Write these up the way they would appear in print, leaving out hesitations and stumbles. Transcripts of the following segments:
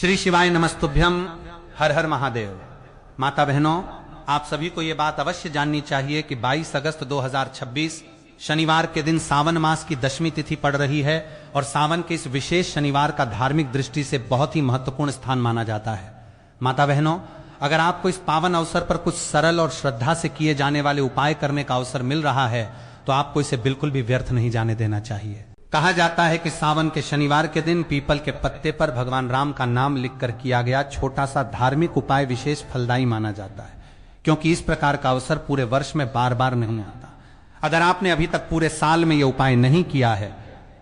श्री शिवाय नमस्तुभ्यम। हर हर महादेव। माता बहनों, आप सभी को यह बात अवश्य जाननी चाहिए कि 22 अगस्त 2026 शनिवार के दिन सावन मास की दशमी तिथि पड़ रही है और सावन के इस विशेष शनिवार का धार्मिक दृष्टि से बहुत ही महत्वपूर्ण स्थान माना जाता है। माता बहनों, अगर आपको इस पावन अवसर पर कुछ सरल और श्रद्धा से किए जाने वाले उपाय करने का अवसर मिल रहा है तो आपको इसे बिल्कुल भी व्यर्थ नहीं जाने देना चाहिए। कहा जाता है कि सावन के शनिवार के दिन पीपल के पत्ते पर भगवान राम का नाम लिखकर किया गया छोटा सा धार्मिक उपाय विशेष फलदायी माना जाता है, क्योंकि इस प्रकार का अवसर पूरे वर्ष में बार बार नहीं आता। अगर आपने अभी तक पूरे साल में यह उपाय नहीं किया है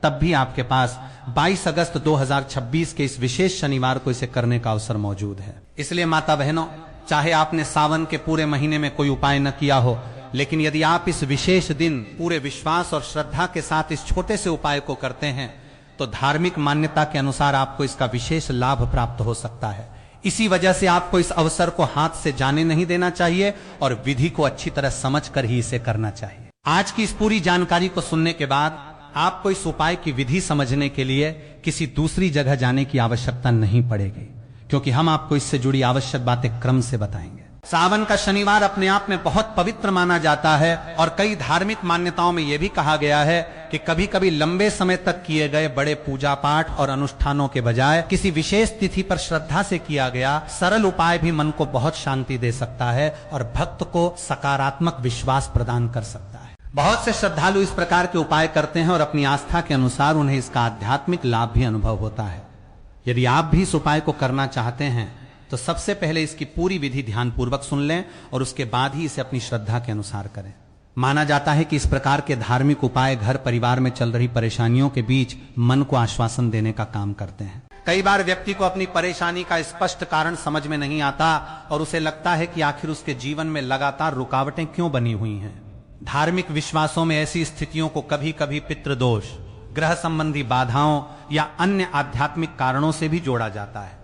तब भी आपके पास 22 अगस्त 2026 के इस विशेष शनिवार को इसे करने का अवसर मौजूद है। इसलिए माता बहनों, चाहे आपने सावन के पूरे महीने में कोई उपाय न किया हो, लेकिन यदि आप इस विशेष दिन पूरे विश्वास और श्रद्धा के साथ इस छोटे से उपाय को करते हैं तो धार्मिक मान्यता के अनुसार आपको इसका विशेष लाभ प्राप्त हो सकता है। इसी वजह से आपको इस अवसर को हाथ से जाने नहीं देना चाहिए और विधि को अच्छी तरह समझकर ही इसे करना चाहिए। आज की इस पूरी जानकारी को सुनने के बाद आपको इस उपाय की विधि समझने के लिए किसी दूसरी जगह जाने की आवश्यकता नहीं पड़ेगी, क्योंकि हम आपको इससे जुड़ी आवश्यक बातें क्रम से बताएंगे। सावन का शनिवार अपने आप में बहुत पवित्र माना जाता है और कई धार्मिक मान्यताओं में यह भी कहा गया है कि कभी कभी लंबे समय तक किए गए बड़े पूजा पाठ और अनुष्ठानों के बजाय किसी विशेष तिथि पर श्रद्धा से किया गया सरल उपाय भी मन को बहुत शांति दे सकता है और भक्त को सकारात्मक विश्वास प्रदान कर सकता है। बहुत से श्रद्धालु इस प्रकार के उपाय करते हैं और अपनी आस्था के अनुसार उन्हें इसका आध्यात्मिक लाभ भी अनुभव होता है। यदि आप भी इस उपाय को करना चाहते हैं तो सबसे पहले इसकी पूरी विधि ध्यानपूर्वक सुन लें और उसके बाद ही इसे अपनी श्रद्धा के अनुसार करें। माना जाता है कि इस प्रकार के धार्मिक उपाय घर परिवार में चल रही परेशानियों के बीच मन को आश्वासन देने का काम करते हैं। कई बार व्यक्ति को अपनी परेशानी का स्पष्ट कारण समझ में नहीं आता और उसे लगता है कि आखिर उसके जीवन में लगातार रुकावटें क्यों बनी हुई हैं। धार्मिक विश्वासों में ऐसी स्थितियों को कभी कभी पितृदोष, ग्रह संबंधी बाधाओं या अन्य आध्यात्मिक कारणों से भी जोड़ा जाता है।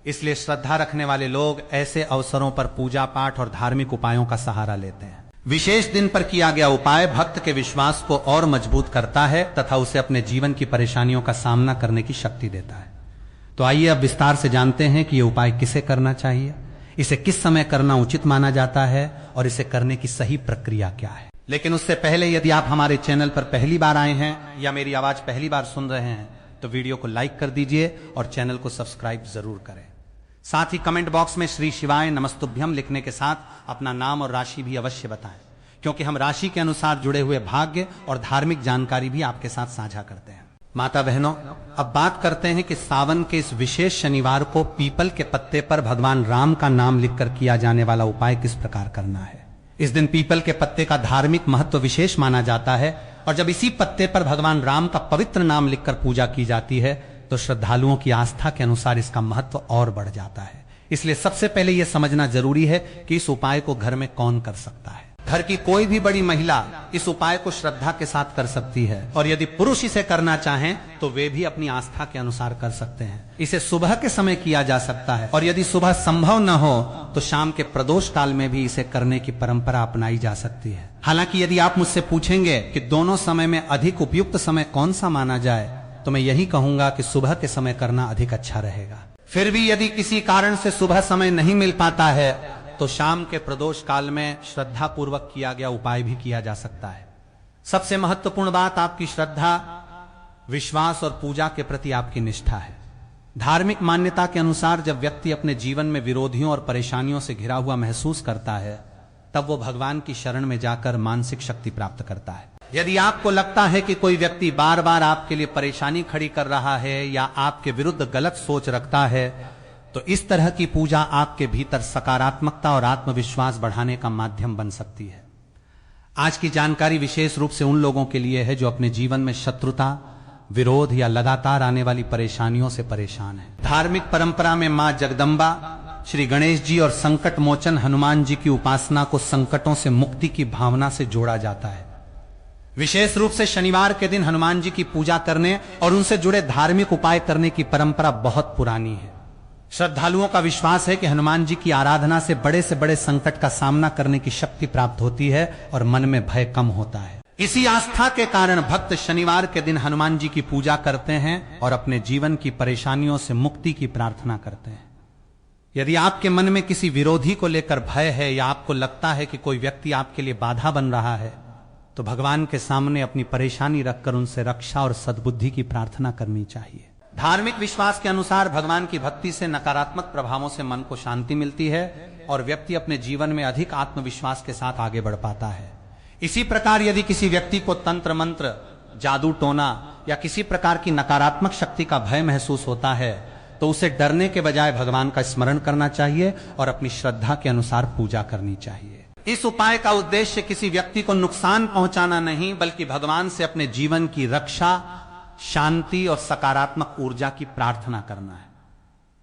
इसलिए श्रद्धा रखने वाले लोग ऐसे अवसरों पर पूजा पाठ और धार्मिक उपायों का सहारा लेते हैं। विशेष दिन पर किया गया उपाय भक्त के विश्वास को और मजबूत करता है तथा उसे अपने जीवन की परेशानियों का सामना करने की शक्ति देता है। तो आइए अब विस्तार से जानते हैं कि यह उपाय किसे करना चाहिए, इसे किस समय करना उचित माना जाता है और इसे करने की सही प्रक्रिया क्या है। लेकिन उससे पहले यदि आप हमारे चैनल पर पहली बार आए हैं या मेरी आवाज पहली बार सुन रहे हैं तो वीडियो को लाइक कर दीजिए और चैनल को सब्सक्राइब जरूर करें। साथ ही कमेंट बॉक्स में श्री शिवाय नमस्तुभ्यम लिखने के साथ अपना नाम और राशि भी अवश्य बताएं, क्योंकि हम राशि के अनुसार जुड़े हुए भाग्य और धार्मिक जानकारी भी आपके साथ साझा करते हैं। माता बहनों, अब बात करते हैं कि सावन के इस विशेष शनिवार को पीपल के पत्ते पर भगवान राम का नाम लिखकर किया जाने वाला उपाय किस प्रकार करना है। इस दिन पीपल के पत्ते का धार्मिक महत्व विशेष माना जाता है और जब इसी पत्ते पर भगवान राम का पवित्र नाम लिखकर पूजा की जाती है तो श्रद्धालुओं की आस्था के अनुसार इसका महत्व और बढ़ जाता है। इसलिए सबसे पहले यह समझना जरूरी है कि इस उपाय को घर में कौन कर सकता है। घर की कोई भी बड़ी महिला इस उपाय को श्रद्धा के साथ कर सकती है और यदि पुरुष इसे करना चाहें तो वे भी अपनी आस्था के अनुसार कर सकते हैं। इसे सुबह के समय किया जा सकता है और यदि सुबह संभव न हो तो शाम के प्रदोष काल में भी इसे करने की परंपरा अपनाई जा सकती है। हालांकि यदि आप मुझसे पूछेंगे कि दोनों समय में अधिक उपयुक्त समय कौन सा माना जाए तो मैं यही कहूंगा कि सुबह के समय करना अधिक अच्छा रहेगा। फिर भी यदि किसी कारण से सुबह समय नहीं मिल पाता है तो शाम के प्रदोष काल में श्रद्धा पूर्वक किया गया उपाय भी किया जा सकता है। सबसे महत्वपूर्ण बात आपकी श्रद्धा, विश्वास और पूजा के प्रति आपकी निष्ठा है। धार्मिक मान्यता के अनुसार जब व्यक्ति अपने जीवन में विरोधियों और परेशानियों से घिरा हुआ महसूस करता है तब वो भगवान की शरण में जाकर मानसिक शक्ति प्राप्त करता है। यदि आपको लगता है कि कोई व्यक्ति बार बार आपके लिए परेशानी खड़ी कर रहा है या आपके विरुद्ध गलत सोच रखता है तो इस तरह की पूजा आपके भीतर सकारात्मकता और आत्मविश्वास बढ़ाने का माध्यम बन सकती है। आज की जानकारी विशेष रूप से उन लोगों के लिए है जो अपने जीवन में शत्रुता, विरोध या लगातार आने वाली परेशानियों से परेशान है। धार्मिक परंपरा में मां जगदम्बा, श्री गणेश जी और संकट मोचन हनुमान जी की उपासना को संकटों से मुक्ति की भावना से जोड़ा जाता है। विशेष रूप से शनिवार के दिन हनुमान जी की पूजा करने और उनसे जुड़े धार्मिक उपाय करने की परंपरा बहुत पुरानी है। श्रद्धालुओं का विश्वास है कि हनुमान जी की आराधना से बड़े संकट का सामना करने की शक्ति प्राप्त होती है और मन में भय कम होता है। इसी आस्था के कारण भक्त शनिवार के दिन हनुमान जी की पूजा करते हैं और अपने जीवन की परेशानियों से मुक्ति की प्रार्थना करते हैं। यदि आपके मन में किसी विरोधी को लेकर भय है या आपको लगता है कि कोई व्यक्ति आपके लिए बाधा बन रहा है, तो भगवान के सामने अपनी परेशानी रखकर उनसे रक्षा और सद्बुद्धि की प्रार्थना करनी चाहिए। धार्मिक विश्वास के अनुसार भगवान की भक्ति से नकारात्मक प्रभावों से मन को शांति मिलती है और व्यक्ति अपने जीवन में अधिक आत्मविश्वास के साथ आगे बढ़ पाता है। इसी प्रकार यदि किसी व्यक्ति को तंत्र मंत्र, जादू टोना या किसी प्रकार की नकारात्मक शक्ति का भय महसूस होता है, तो उसे डरने के बजाय भगवान का स्मरण करना चाहिए और अपनी श्रद्धा के अनुसार पूजा करनी चाहिए। इस उपाय का उद्देश्य किसी व्यक्ति को नुकसान पहुंचाना नहीं, बल्कि भगवान से अपने जीवन की रक्षा, शांति और सकारात्मक ऊर्जा की प्रार्थना करना है।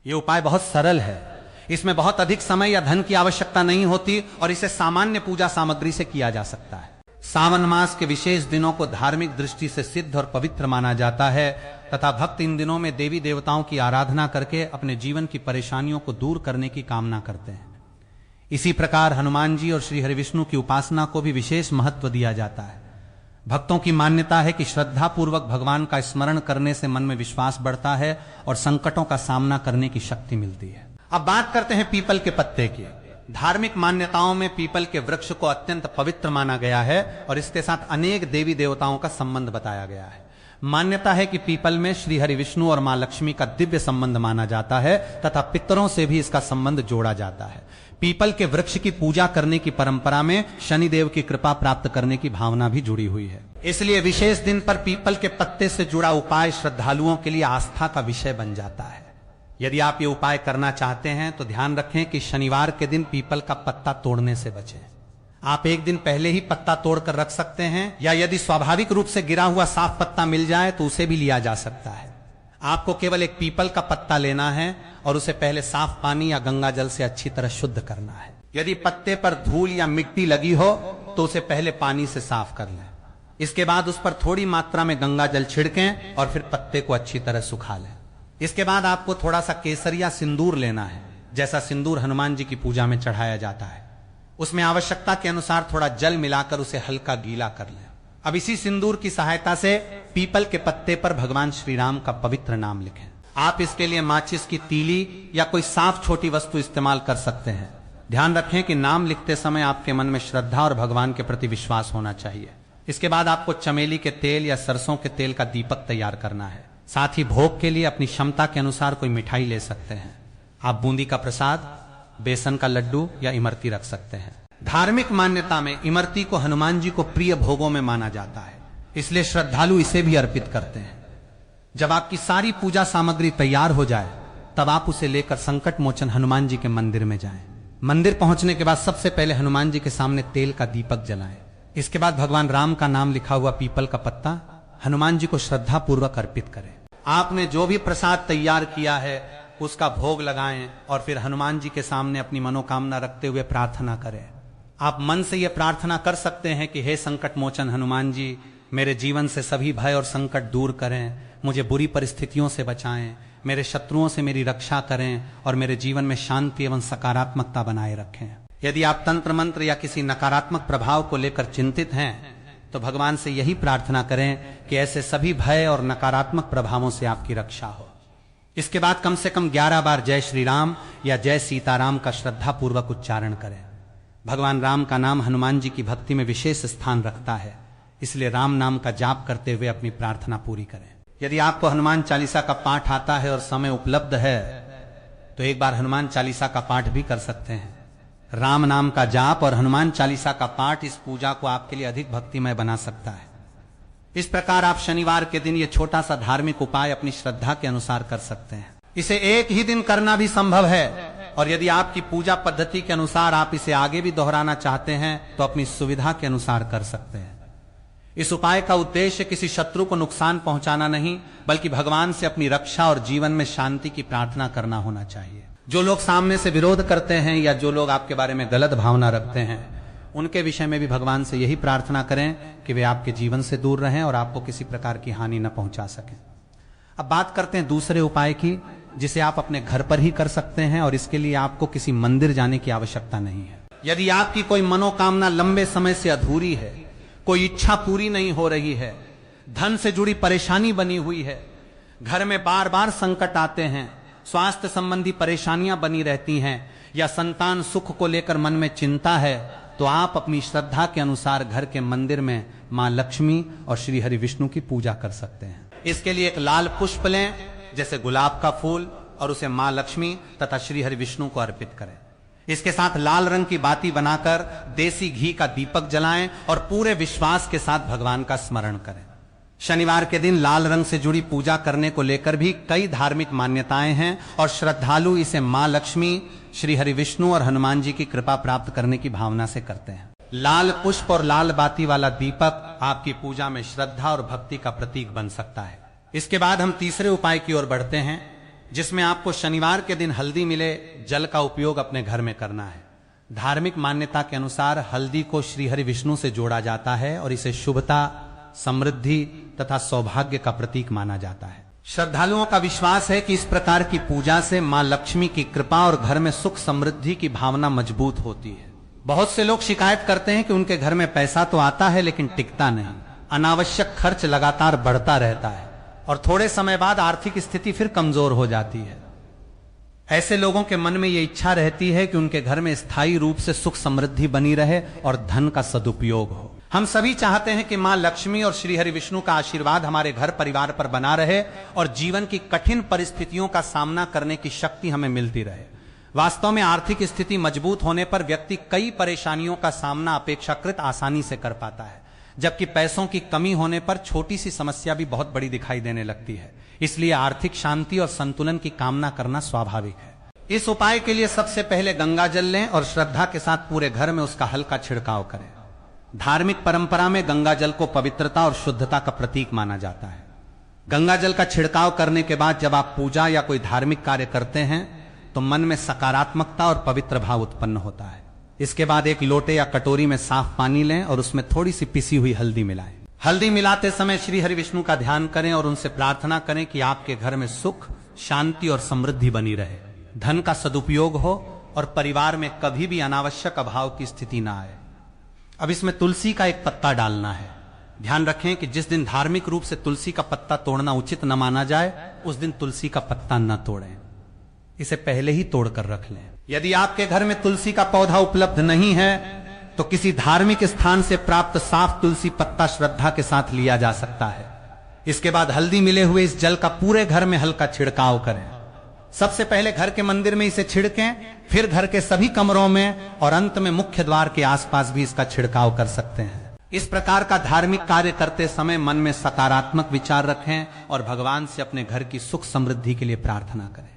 यह उपाय बहुत सरल है, इसमें बहुत अधिक समय या धन की आवश्यकता नहीं होती और इसे सामान्य पूजा सामग्री से किया जा सकता है। सावन मास के विशेष दिनों को धार्मिक दृष्टि से सिद्ध और पवित्र माना जाता है तथा भक्त इन दिनों में देवी देवताओं की आराधना करके अपने जीवन की परेशानियों को दूर करने की कामना करते हैं। इसी प्रकार हनुमान जी और श्री हरिविष्णु की उपासना को भी विशेष महत्व दिया जाता है। भक्तों की मान्यता है कि श्रद्धा पूर्वक भगवान का स्मरण करने से मन में विश्वास बढ़ता है और संकटों का सामना करने की शक्ति मिलती है। अब बात करते हैं पीपल के पत्ते की। धार्मिक मान्यताओं में पीपल के वृक्ष को अत्यंत पवित्र माना गया है और इसके साथ अनेक देवी देवताओं का संबंध बताया गया है। मान्यता है कि पीपल में श्री हरि विष्णु और मां लक्ष्मी का दिव्य संबंध माना जाता है तथा पितरों से भी इसका संबंध जोड़ा जाता है। पीपल के वृक्ष की पूजा करने की परंपरा में शनिदेव की कृपा प्राप्त करने की भावना भी जुड़ी हुई है। इसलिए विशेष दिन पर पीपल के पत्ते से जुड़ा उपाय श्रद्धालुओं के लिए आस्था का विषय बन जाता है। यदि आप ये उपाय करना चाहते हैं तो ध्यान रखें कि शनिवार के दिन पीपल का पत्ता तोड़ने से बचें। आप एक दिन पहले ही पत्ता तोड़कर रख सकते हैं या यदि स्वाभाविक रूप से गिरा हुआ साफ पत्ता मिल जाए तो उसे भी लिया जा सकता है। आपको केवल एक पीपल का पत्ता लेना है और उसे पहले साफ पानी या गंगा जल से अच्छी तरह शुद्ध करना है। यदि पत्ते पर धूल या मिट्टी लगी हो तो उसे पहले पानी से साफ कर लें। इसके बाद उस पर थोड़ी मात्रा में गंगा जल छिड़कें और फिर पत्ते को अच्छी तरह सुखा लें। इसके बाद आपको थोड़ा सा केसर या सिंदूर लेना है, जैसा सिंदूर हनुमान जी की पूजा में चढ़ाया जाता है। उसमें आवश्यकता के अनुसार थोड़ा जल मिलाकर उसे हल्का गीला कर लें। अब इसी सिंदूर की सहायता से पीपल के पत्ते पर भगवान श्री राम का पवित्र नाम लिखें। आप इसके लिए माचिस की तीली या कोई साफ छोटी वस्तु इस्तेमाल कर सकते हैं। ध्यान रखें कि नाम लिखते समय आपके मन में श्रद्धा और भगवान के प्रति विश्वास होना चाहिए। इसके बाद आपको चमेली के तेल या सरसों के तेल का दीपक तैयार करना है। साथ ही भोग के लिए अपनी क्षमता के अनुसार कोई मिठाई ले सकते हैं। आप बूंदी का प्रसाद, बेसन का लड्डू या इमरती रख सकते हैं। धार्मिक मान्यता में इमरती को हनुमान जी को प्रिय भोगों में माना जाता है, इसलिए श्रद्धालु इसे भी अर्पित करते हैं। जब आपकी सारी पूजा सामग्री तैयार हो जाए तब आप उसे लेकर संकट मोचन हनुमान जी के मंदिर में जाएं। मंदिर पहुंचने के बाद सबसे पहले हनुमान जी के सामने तेल का दीपक जलाएं। इसके बाद भगवान राम का नाम लिखा हुआ पीपल का पत्ता हनुमान जी को श्रद्धा पूर्वक अर्पित करें। आपने जो भी प्रसाद तैयार किया है उसका भोग लगाएं और फिर हनुमान जी के सामने अपनी मनोकामना रखते हुए प्रार्थना करें। आप मन से यह प्रार्थना कर सकते हैं कि हे संकट मोचन हनुमान जी, मेरे जीवन से सभी भय और संकट दूर करें, मुझे बुरी परिस्थितियों से बचाएं, मेरे शत्रुओं से मेरी रक्षा करें और मेरे जीवन में शांति एवं सकारात्मकता बनाए रखें। यदि आप तंत्र मंत्र या किसी नकारात्मक प्रभाव को लेकर चिंतित हैं तो भगवान से यही प्रार्थना करें कि ऐसे सभी भय और नकारात्मक प्रभावों से आपकी रक्षा हो। इसके बाद कम से कम 11 बार जय श्री राम या जय सीताराम का श्रद्धा पूर्वक उच्चारण करें। भगवान राम का नाम हनुमान जी की भक्ति में विशेष स्थान रखता है, इसलिए राम नाम का जाप करते हुए अपनी प्रार्थना पूरी करें। यदि आपको हनुमान चालीसा का पाठ आता है और समय उपलब्ध है तो एक बार हनुमान चालीसा का पाठ भी कर सकते हैं। राम नाम का जाप और हनुमान चालीसा का पाठ इस पूजा को आपके लिए अधिक भक्तिमय बना सकता है। इस प्रकार आप शनिवार के दिन ये छोटा सा धार्मिक उपाय अपनी श्रद्धा के अनुसार कर सकते हैं। इसे एक ही दिन करना भी संभव है और यदि आपकी पूजा पद्धति के अनुसार आप इसे आगे भी दोहराना चाहते हैं तो अपनी सुविधा के अनुसार कर सकते हैं। इस उपाय का उद्देश्य किसी शत्रु को नुकसान पहुंचाना नहीं, बल्कि भगवान से अपनी रक्षा और जीवन में शांति की प्रार्थना करना होना चाहिए। जो लोग सामने से विरोध करते हैं या जो लोग आपके बारे में गलत भावना रखते हैं, उनके विषय में भी भगवान से यही प्रार्थना करें कि वे आपके जीवन से दूर रहें और आपको किसी प्रकार की हानि न पहुंचा सकें। अब बात करते हैं दूसरे उपाय की, जिसे आप अपने घर पर ही कर सकते हैं और इसके लिए आपको किसी मंदिर जाने की आवश्यकता नहीं है। यदि आपकी कोई मनोकामना लंबे समय से अधूरी है कोई इच्छा पूरी नहीं हो रही है, धन से जुड़ी परेशानी बनी हुई है, घर में बार बार संकट आते हैं, स्वास्थ्य संबंधी परेशानियां बनी रहती हैं, या संतान सुख को लेकर मन में चिंता है, तो आप अपनी श्रद्धा के अनुसार घर के मंदिर में मां लक्ष्मी और श्री हरि विष्णु की पूजा कर सकते हैं। इसके लिए एक लाल पुष्प लें, जैसे गुलाब का फूल, और उसे मां लक्ष्मी तथा श्री हरि विष्णु को अर्पित करें। इसके साथ लाल रंग की बाती बनाकर देसी घी का दीपक जलाएं और पूरे विश्वास के साथ भगवान का स्मरण करें। शनिवार के दिन लाल रंग से जुड़ी पूजा करने को लेकर भी कई धार्मिक मान्यताएं हैं और श्रद्धालु इसे मां लक्ष्मी, श्री हरि विष्णु और हनुमान जी की कृपा प्राप्त करने की भावना से करते हैं। लाल पुष्प और लाल बाती वाला दीपक आपकी पूजा में श्रद्धा और भक्ति का प्रतीक बन सकता है। इसके बाद हम तीसरे उपाय की ओर बढ़ते हैं, जिसमें आपको शनिवार के दिन हल्दी मिले जल का उपयोग अपने घर में करना है। धार्मिक मान्यता के अनुसार हल्दी को श्री हरि विष्णु से जोड़ा जाता है और इसे शुभता, समृद्धि तथा सौभाग्य का प्रतीक माना जाता है। श्रद्धालुओं का विश्वास है कि इस प्रकार की पूजा से मां लक्ष्मी की कृपा और घर में सुख समृद्धि की भावना मजबूत होती है। बहुत से लोग शिकायत करते हैं कि उनके घर में पैसा तो आता है लेकिन टिकता नहीं, अनावश्यक खर्च लगातार बढ़ता रहता है और थोड़े समय बाद आर्थिक स्थिति फिर कमजोर हो जाती है। ऐसे लोगों के मन में यह इच्छा रहती है कि उनके घर में स्थायी रूप से सुख समृद्धि बनी रहे और धन का सदुपयोग हो। हम सभी चाहते हैं कि मां लक्ष्मी और श्री हरि विष्णु का आशीर्वाद हमारे घर परिवार पर बना रहे और जीवन की कठिन परिस्थितियों का सामना करने की शक्ति हमें मिलती रहे। वास्तव में आर्थिक स्थिति मजबूत होने पर व्यक्ति कई परेशानियों का सामना अपेक्षाकृत आसानी से कर पाता है, जबकि पैसों की कमी होने पर छोटी सी समस्या भी बहुत बड़ी दिखाई देने लगती है। इसलिए आर्थिक शांति और संतुलन की कामना करना स्वाभाविक है। इस उपाय के लिए सबसे पहले गंगा जल लें और श्रद्धा के साथ पूरे घर में उसका हल्का छिड़काव करें। धार्मिक परंपरा में गंगा जल को पवित्रता और शुद्धता का प्रतीक माना जाता है। गंगा जल का छिड़काव करने के बाद जब आप पूजा या कोई धार्मिक कार्य करते हैं तो मन में सकारात्मकता और पवित्र भाव उत्पन्न होता है। इसके बाद एक लोटे या कटोरी में साफ पानी लें और उसमें थोड़ी सी पिसी हुई हल्दी मिलाएं। हल्दी मिलाते समय श्री हरि विष्णु का ध्यान करें और उनसे प्रार्थना करें कि आपके घर में सुख, शांति और समृद्धि बनी रहे, धन का सदुपयोग हो और परिवार में कभी भी अनावश्यक अभाव की स्थिति ना आए। अब इसमें तुलसी का एक पत्ता डालना है। ध्यान रखें कि जिस दिन धार्मिक रूप से तुलसी का पत्ता तोड़ना उचित न माना जाए, उस दिन तुलसी का पत्ता न तोड़ें, इसे पहले ही तोड़कर रख लें। यदि आपके घर में तुलसी का पौधा उपलब्ध नहीं है तो किसी धार्मिक स्थान से प्राप्त साफ तुलसी पत्ता श्रद्धा के साथ लिया जा सकता है। इसके बाद हल्दी मिले हुए इस जल का पूरे घर में हल्का छिड़काव करें। सबसे पहले घर के मंदिर में इसे छिड़कें, फिर घर के सभी कमरों में और अंत में मुख्य द्वार के आसपास भी इसका छिड़काव कर सकते हैं। इस प्रकार का धार्मिक कार्य करते समय मन में सकारात्मक विचार रखें और भगवान से अपने घर की सुख समृद्धि के लिए प्रार्थना करें।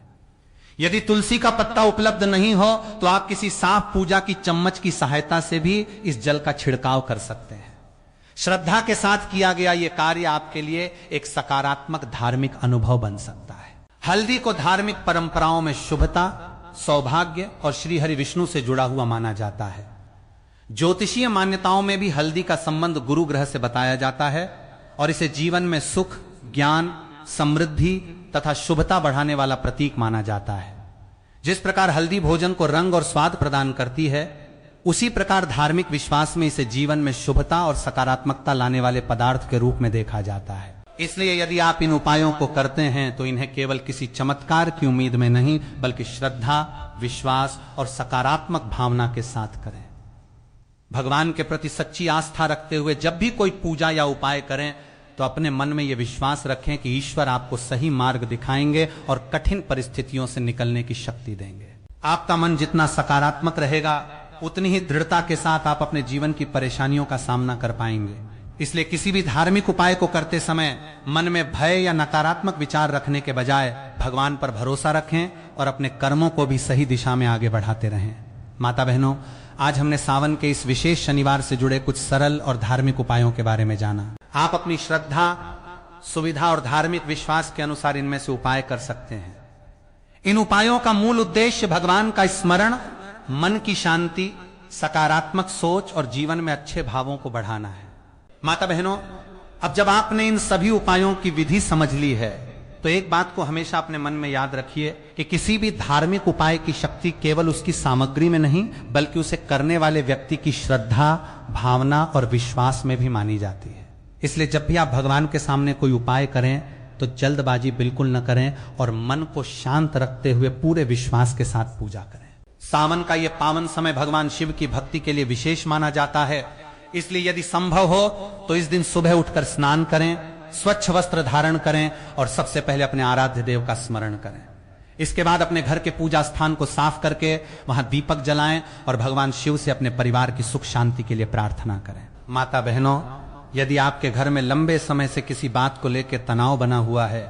यदि तुलसी का पत्ता उपलब्ध नहीं हो तो आप किसी साफ पूजा की चम्मच की सहायता से भी इस जल का छिड़काव कर सकते हैं। श्रद्धा के साथ किया गया यह कार्य आपके लिए एक सकारात्मक धार्मिक अनुभव बन सकता है। हल्दी को धार्मिक परंपराओं में शुभता, सौभाग्य और श्री हरि विष्णु से जुड़ा हुआ माना जाता है। ज्योतिषीय मान्यताओं में भी हल्दी का संबंध गुरु ग्रह से बताया जाता है और इसे जीवन में सुख, ज्ञान, समृद्धि तथा शुभता बढ़ाने वाला प्रतीक माना जाता है। जिस प्रकार हल्दी भोजन को रंग और स्वाद प्रदान करती है, उसी प्रकार धार्मिक विश्वास में इसे जीवन में शुभता और सकारात्मकता लाने वाले पदार्थ के रूप में देखा जाता है। इसलिए यदि आप इन उपायों को करते हैं तो इन्हें केवल किसी चमत्कार की उम्मीद में नहीं, बल्कि श्रद्धा, विश्वास और सकारात्मक भावना के साथ करें। भगवान के प्रति सच्ची आस्था रखते हुए जब भी कोई पूजा या उपाय करें तो अपने मन में यह विश्वास रखें कि ईश्वर आपको सही मार्ग दिखाएंगे और कठिन परिस्थितियों से निकलने की शक्ति देंगे। आपका मन जितना सकारात्मक रहेगा, उतनी ही दृढ़ता के साथ आप अपने जीवन की परेशानियों का सामना कर पाएंगे। इसलिए किसी भी धार्मिक उपाय को करते समय मन में भय या नकारात्मक विचार रखने के बजाय भगवान पर भरोसा रखें और अपने कर्मों को भी सही दिशा में आगे बढ़ाते रहें। माता बहनों, आज हमने सावन के इस विशेष शनिवार से जुड़े कुछ सरल और धार्मिक उपायों के बारे में जाना। आप अपनी श्रद्धा, सुविधा और धार्मिक विश्वास के अनुसार इनमें से उपाय कर सकते हैं। इन उपायों का मूल उद्देश्य भगवान का स्मरण, मन की शांति, सकारात्मक सोच और जीवन में अच्छे भावों को बढ़ाना है। माता बहनों, अब जब आपने इन सभी उपायों की विधि समझ ली है तो एक बात को हमेशा अपने मन में याद रखिए कि किसी भी धार्मिक उपाय की शक्ति केवल उसकी सामग्री में नहीं बल्कि उसे करने वाले व्यक्ति की श्रद्धा, भावना और विश्वास में भी मानी जाती है। इसलिए जब भी आप भगवान के सामने कोई उपाय करें तो जल्दबाजी बिल्कुल न करें और मन को शांत रखते हुए पूरे विश्वास के साथ पूजा करें। सावन का यह पावन समय भगवान शिव की भक्ति के लिए विशेष माना जाता है। इसलिए यदि संभव हो तो इस दिन सुबह उठकर स्नान करें, स्वच्छ वस्त्र धारण करें और सबसे पहले अपने आराध्य देव का स्मरण करें। इसके बाद अपने घर के पूजा स्थान को साफ करके वहां दीपक जलाएं और भगवान शिव से अपने परिवार की सुख शांति के लिए प्रार्थना करें। माता बहनों, यदि आपके घर में लंबे समय से किसी बात को लेकर तनाव बना हुआ है,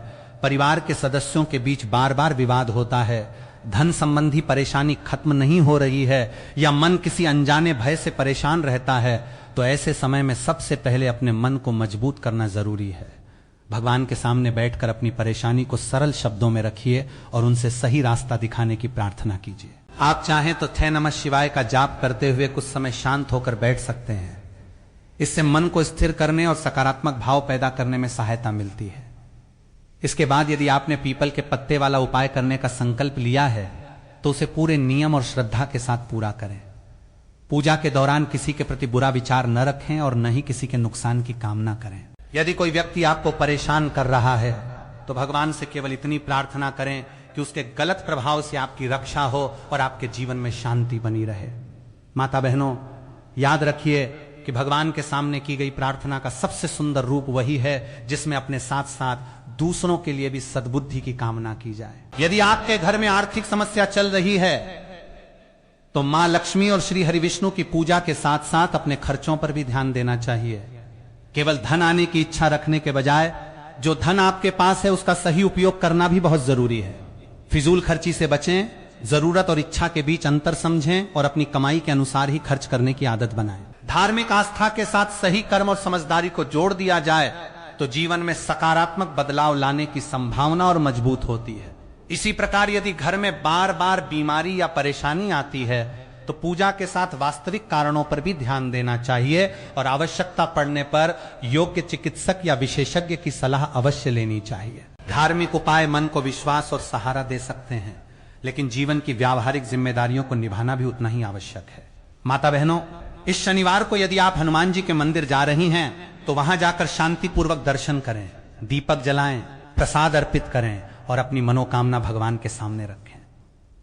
परिवार के सदस्यों के बीच बार बार विवाद होता है, धन संबंधी परेशानी खत्म नहीं हो रही है या मन किसी अनजाने भय से परेशान रहता है, तो ऐसे समय में सबसे पहले अपने मन को मजबूत करना जरूरी है। भगवान के सामने बैठकर अपनी परेशानी को सरल शब्दों में रखिए और उनसे सही रास्ता दिखाने की प्रार्थना कीजिए। आप चाहें तो 6 नमः शिवाय का जाप करते हुए कुछ समय शांत होकर बैठ सकते हैं। इससे मन को स्थिर करने और सकारात्मक भाव पैदा करने में सहायता मिलती है। इसके बाद यदि आपने पीपल के पत्ते वाला उपाय करने का संकल्प लिया है तो उसे पूरे नियम और श्रद्धा के साथ पूरा करें। पूजा के दौरान किसी के प्रति बुरा विचार न रखें और न ही किसी के नुकसान की कामना करें। यदि कोई व्यक्ति आपको परेशान कर रहा है तो भगवान से केवल इतनी प्रार्थना करें कि उसके गलत प्रभाव से आपकी रक्षा हो और आपके जीवन में शांति बनी रहे। माता बहनों, याद रखिए कि भगवान के सामने की गई प्रार्थना का सबसे सुंदर रूप वही है जिसमें अपने साथ साथ दूसरों के लिए भी सद्बुद्धि की कामना की जाए। यदि आपके घर में आर्थिक समस्या चल रही है तो मां लक्ष्मी और श्री हरि विष्णु की पूजा के साथ साथ अपने खर्चों पर भी ध्यान देना चाहिए। केवल धन आने की इच्छा रखने के बजाय जो धन आपके पास है उसका सही उपयोग करना भी बहुत जरूरी है। फिजूल खर्ची से बचें, जरूरत और इच्छा के बीच अंतर समझें और अपनी कमाई के अनुसार ही खर्च करने की आदत बनाएं। धार्मिक आस्था के साथ सही कर्म और समझदारी को जोड़ दिया जाए तो जीवन में सकारात्मक बदलाव लाने की संभावना और मजबूत होती है। इसी प्रकार यदि घर में बार बार बीमारी या परेशानी आती है तो पूजा के साथ वास्तविक कारणों पर भी ध्यान देना चाहिए और आवश्यकता पड़ने पर योग्य चिकित्सक या विशेषज्ञ की सलाह अवश्य लेनी चाहिए। धार्मिक उपाय मन को विश्वास और सहारा दे सकते हैं, लेकिन जीवन की व्यावहारिक जिम्मेदारियों को निभाना भी उतना ही आवश्यक है। माता बहनों, इस शनिवार को यदि आप हनुमान जी के मंदिर जा रही हैं तो वहां जाकर शांतिपूर्वक दर्शन करें, दीपक जलाएं, प्रसाद अर्पित करें और अपनी मनोकामना भगवान के सामने रखें।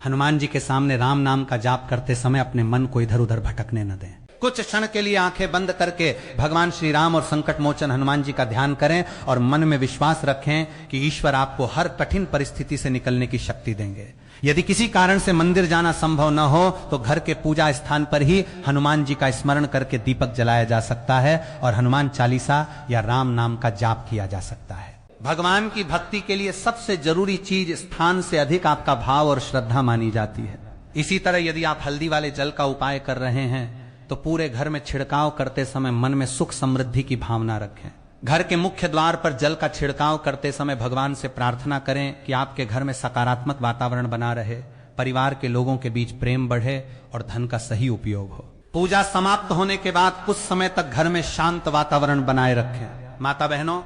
हनुमान जी के सामने राम नाम का जाप करते समय अपने मन को इधर उधर भटकने न दें। कुछ क्षण के लिए आंखें बंद करके भगवान श्री राम और संकट मोचन हनुमान जी का ध्यान करें और मन में विश्वास रखें कि ईश्वर आपको हर कठिन परिस्थिति से निकलने की शक्ति देंगे। यदि किसी कारण से मंदिर जाना संभव न हो तो घर के पूजा स्थान पर ही हनुमान जी का स्मरण करके दीपक जलाया जा सकता है और हनुमान चालीसा या राम नाम का जाप किया जा सकता है। भगवान की भक्ति के लिए सबसे जरूरी चीज स्थान से अधिक आपका भाव और श्रद्धा मानी जाती है। इसी तरह यदि आप हल्दी वाले जल का उपाय कर रहे हैं तो पूरे घर में छिड़काव करते समय मन में सुख समृद्धि की भावना रखें। घर के मुख्य द्वार पर जल का छिड़काव करते समय भगवान से प्रार्थना करें कि आपके घर में सकारात्मक वातावरण बना रहे, परिवार के लोगों के बीच प्रेम बढ़े और धन का सही उपयोग हो। पूजा समाप्त होने के बाद कुछ समय तक घर में शांत वातावरण बनाए रखें। माता बहनों,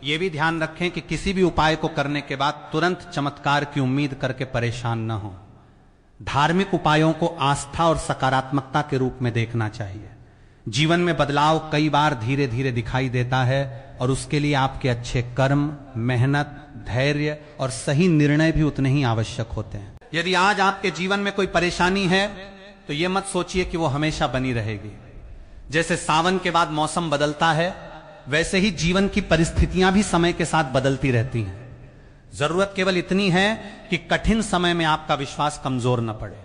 ये भी ध्यान रखें कि किसी भी उपाय को करने के बाद तुरंत चमत्कार की उम्मीद करके परेशान न हो। धार्मिक उपायों को आस्था और सकारात्मकता के रूप में देखना चाहिए। जीवन में बदलाव कई बार धीरे धीरे दिखाई देता है और उसके लिए आपके अच्छे कर्म, मेहनत, धैर्य और सही निर्णय भी उतने ही आवश्यक होते हैं। यदि आज आपके जीवन में कोई परेशानी है तो यह मत सोचिए कि वो हमेशा बनी रहेगी। जैसे सावन के बाद मौसम बदलता है वैसे ही जीवन की परिस्थितियां भी समय के साथ बदलती रहती हैं। जरूरत केवल इतनी है कि कठिन समय में आपका विश्वास कमजोर न पड़े।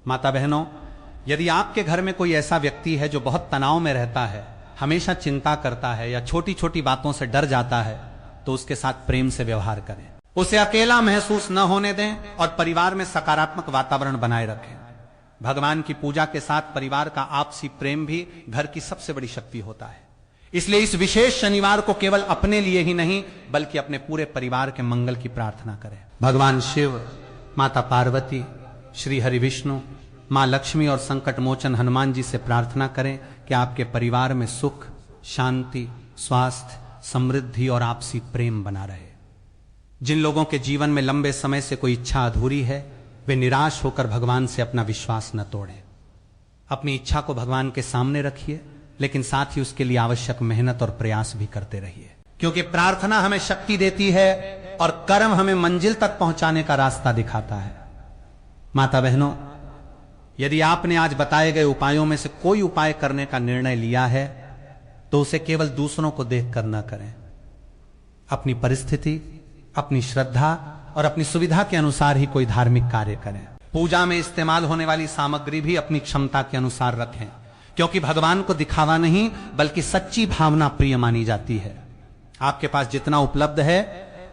माता बहनों, यदि आपके घर में कोई ऐसा व्यक्ति है जो बहुत तनाव में रहता है, हमेशा चिंता करता है या छोटी छोटी बातों से डर जाता है, तो उसके साथ प्रेम से व्यवहार करें। उसे अकेला महसूस न होने दें और परिवार में सकारात्मक वातावरण बनाए रखें। भगवान की पूजा के साथ परिवार का आपसी प्रेम भी घर की सबसे बड़ी शक्ति होता है। इसलिए इस विशेष शनिवार को केवल अपने लिए ही नहीं बल्कि अपने पूरे परिवार के मंगल की प्रार्थना करें। भगवान शिव, माता पार्वती, श्री हरि विष्णु, मां लक्ष्मी और संकट मोचन हनुमान जी से प्रार्थना करें कि आपके परिवार में सुख, शांति, स्वास्थ्य, समृद्धि और आपसी प्रेम बना रहे। जिन लोगों के जीवन में लंबे समय से कोई इच्छा अधूरी है, वे निराश होकर भगवान से अपना विश्वास न तोड़ें। अपनी इच्छा को भगवान के सामने रखिए, लेकिन साथ ही उसके लिए आवश्यक मेहनत और प्रयास भी करते रहिए, क्योंकि प्रार्थना हमें शक्ति देती है और कर्म हमें मंजिल तक पहुंचाने का रास्ता दिखाता है। माता बहनों, यदि आपने आज बताए गए उपायों में से कोई उपाय करने का निर्णय लिया है तो उसे केवल दूसरों को देखकर न करें। अपनी परिस्थिति, अपनी श्रद्धा और अपनी सुविधा के अनुसार ही कोई धार्मिक कार्य करें। पूजा में इस्तेमाल होने वाली सामग्री भी अपनी क्षमता के अनुसार रखें, क्योंकि भगवान को दिखावा नहीं बल्कि सच्ची भावना प्रिय मानी जाती है। आपके पास जितना उपलब्ध है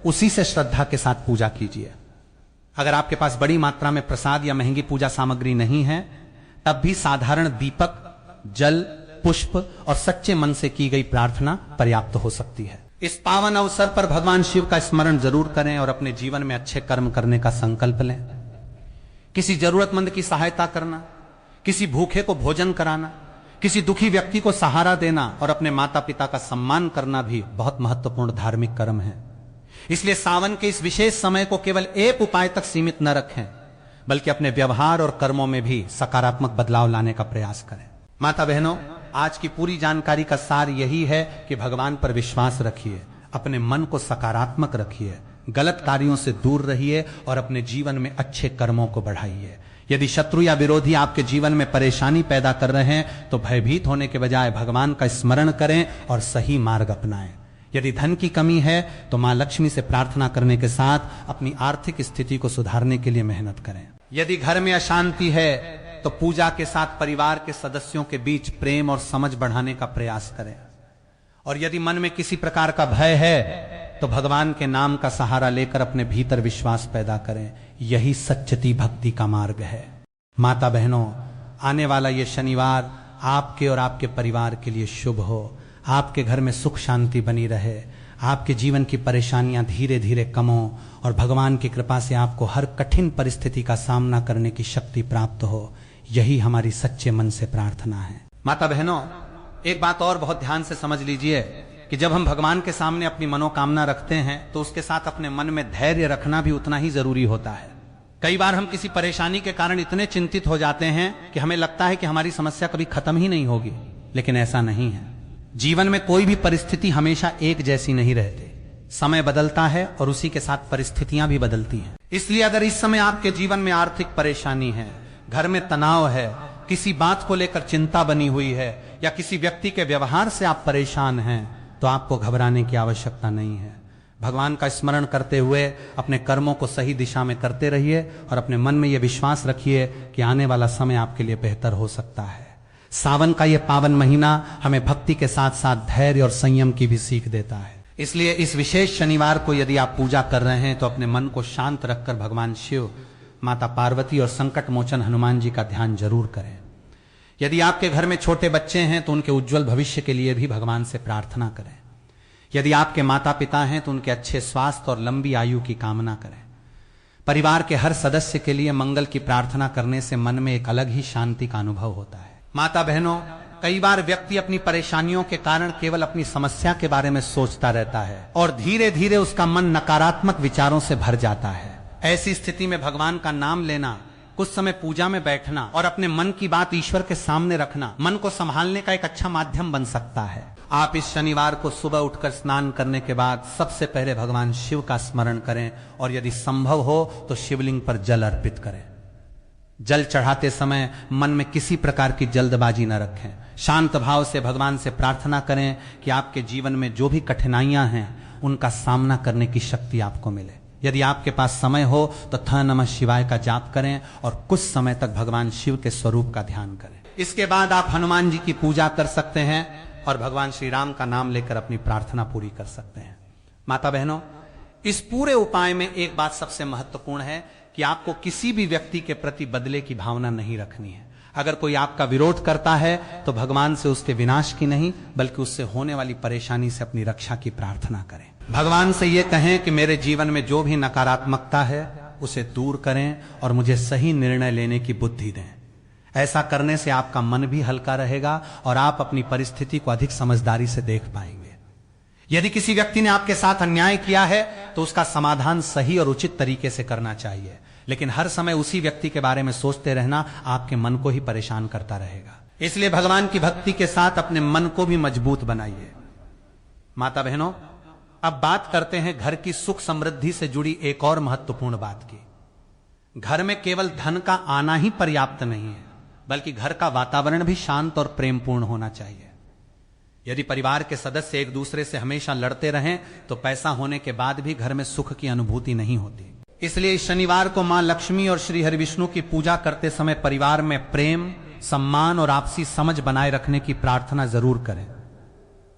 उसी से श्रद्धा के साथ पूजा कीजिए। अगर आपके पास बड़ी मात्रा में प्रसाद या महंगी पूजा सामग्री नहीं है, तब भी साधारण दीपक, जल, पुष्प और सच्चे मन से की गई प्रार्थना पर्याप्त हो सकती है। इस पावन अवसर पर भगवान शिव का स्मरण जरूर करें और अपने जीवन में अच्छे कर्म करने का संकल्प लें। किसी जरूरतमंद की सहायता करना, किसी भूखे को भोजन कराना, किसी दुखी व्यक्ति को सहारा देना और अपने माता पिता का सम्मान करना भी बहुत महत्वपूर्ण धार्मिक कर्म है। इसलिए सावन के इस विशेष समय को केवल एक उपाय तक सीमित न रखें, बल्कि अपने व्यवहार और कर्मों में भी सकारात्मक बदलाव लाने का प्रयास करें। माता बहनों, आज की पूरी जानकारी का सार यही है कि भगवान पर विश्वास रखिए, अपने मन को सकारात्मक रखिए, गलत कार्यों से दूर रहिए और अपने जीवन में अच्छे कर्मों को बढ़ाइए। यदि शत्रु या विरोधी आपके जीवन में परेशानी पैदा कर रहे हैं तो भयभीत होने के बजाय भगवान का स्मरण करें और सही मार्ग अपनाएं। यदि धन की कमी है तो मां लक्ष्मी से प्रार्थना करने के साथ अपनी आर्थिक स्थिति को सुधारने के लिए मेहनत करें। यदि घर में अशांति है तो पूजा के साथ परिवार के सदस्यों के बीच प्रेम और समझ बढ़ाने का प्रयास करें। और यदि मन में किसी प्रकार का भय है तो भगवान के नाम का सहारा लेकर अपने भीतर विश्वास पैदा करें। यही सच्ची भक्ति का मार्ग है। माता बहनों, आने वाला ये शनिवार आपके और आपके परिवार के लिए शुभ हो। आपके घर में सुख शांति बनी रहे, आपके जीवन की परेशानियां धीरे धीरे कम हो और भगवान की कृपा से आपको हर कठिन परिस्थिति का सामना करने की शक्ति प्राप्त हो। यही हमारी सच्चे मन से प्रार्थना है। माता बहनों, एक बात और बहुत ध्यान से समझ लीजिए कि जब हम भगवान के सामने अपनी मनोकामना रखते हैं तो उसके साथ अपने मन में धैर्य रखना भी उतना ही जरूरी होता है। कई बार हम किसी परेशानी के कारण इतने चिंतित हो जाते हैं कि हमें लगता है कि हमारी समस्या कभी खत्म ही नहीं होगी, लेकिन ऐसा नहीं है। जीवन में कोई भी परिस्थिति हमेशा एक जैसी नहीं रहती। समय बदलता है और उसी के साथ परिस्थितियां भी बदलती हैं। इसलिए अगर इस समय आपके जीवन में आर्थिक परेशानी है, घर में तनाव है, किसी बात को लेकर चिंता बनी हुई है या किसी व्यक्ति के व्यवहार से आप परेशान हैं, तो आपको घबराने की आवश्यकता नहीं है। भगवान का स्मरण करते हुए अपने कर्मों को सही दिशा में करते रहिए और अपने मन में यह विश्वास रखिए कि आने वाला समय आपके लिए बेहतर हो सकता है। सावन का यह पावन महीना हमें भक्ति के साथ साथ धैर्य और संयम की भी सीख देता है। इसलिए इस विशेष शनिवार को यदि आप पूजा कर रहे हैं तो अपने मन को शांत रखकर भगवान शिव, माता पार्वती और संकट मोचन हनुमान जी का ध्यान जरूर करें। यदि आपके घर में छोटे बच्चे हैं तो उनके उज्जवल भविष्य के लिए भी भगवान से प्रार्थना करें। यदि आपके माता पिता हैं तो उनके अच्छे स्वास्थ्य और लंबी आयु की कामना करें। परिवार के हर सदस्य के लिए मंगल की प्रार्थना करने से मन में एक अलग ही शांति का अनुभव होता है। माता बहनों, कई बार व्यक्ति अपनी परेशानियों के कारण केवल अपनी समस्या के बारे में सोचता रहता है और धीरे धीरे उसका मन नकारात्मक विचारों से भर जाता है। ऐसी स्थिति में भगवान का नाम लेना, कुछ समय पूजा में बैठना और अपने मन की बात ईश्वर के सामने रखना मन को संभालने का एक अच्छा माध्यम बन सकता है। आप इस शनिवार को सुबह उठकर स्नान करने के बाद सबसे पहले भगवान शिव का स्मरण करें और यदि संभव हो तो शिवलिंग पर जल अर्पित करें। जल चढ़ाते समय मन में किसी प्रकार की जल्दबाजी न रखें। शांत भाव से भगवान से प्रार्थना करें कि आपके जीवन में जो भी कठिनाइयां हैं उनका सामना करने की शक्ति आपको मिले। यदि आपके पास समय हो तो थ नमः शिवाय का जाप करें और कुछ समय तक भगवान शिव के स्वरूप का ध्यान करें। इसके बाद आप हनुमान जी की पूजा कर सकते हैं और भगवान श्री राम का नाम लेकर अपनी प्रार्थना पूरी कर सकते हैं। माता बहनों, इस पूरे उपाय में एक बात सबसे महत्वपूर्ण है कि आपको किसी भी व्यक्ति के प्रति बदले की भावना नहीं रखनी है। अगर कोई आपका विरोध करता है तो भगवान से उसके विनाश की नहीं बल्कि उससे होने वाली परेशानी से अपनी रक्षा की प्रार्थना करें। भगवान से यह कहें कि मेरे जीवन में जो भी नकारात्मकता है उसे दूर करें और मुझे सही निर्णय लेने की बुद्धि दें। ऐसा करने से आपका मन भी हल्का रहेगा और आप अपनी परिस्थिति को अधिक समझदारी से देख पाएंगे। यदि किसी व्यक्ति ने आपके साथ अन्याय किया है तो उसका समाधान सही और उचित तरीके से करना चाहिए, लेकिन हर समय उसी व्यक्ति के बारे में सोचते रहना आपके मन को ही परेशान करता रहेगा। इसलिए भगवान की भक्ति के साथ अपने मन को भी मजबूत बनाइए। माता बहनों, अब बात करते हैं घर की सुख समृद्धि से जुड़ी एक और महत्वपूर्ण बात की। घर में केवल धन का आना ही पर्याप्त नहीं है, बल्कि घर का वातावरण भी शांत और प्रेमपूर्ण होना चाहिए। यदि परिवार के सदस्य एक दूसरे से हमेशा लड़ते रहें तो पैसा होने के बाद भी घर में सुख की अनुभूति नहीं होती। इसलिए इस शनिवार को मां लक्ष्मी और श्री हरिविष्णु की पूजा करते समय परिवार में प्रेम, सम्मान और आपसी समझ बनाए रखने की प्रार्थना जरूर करें।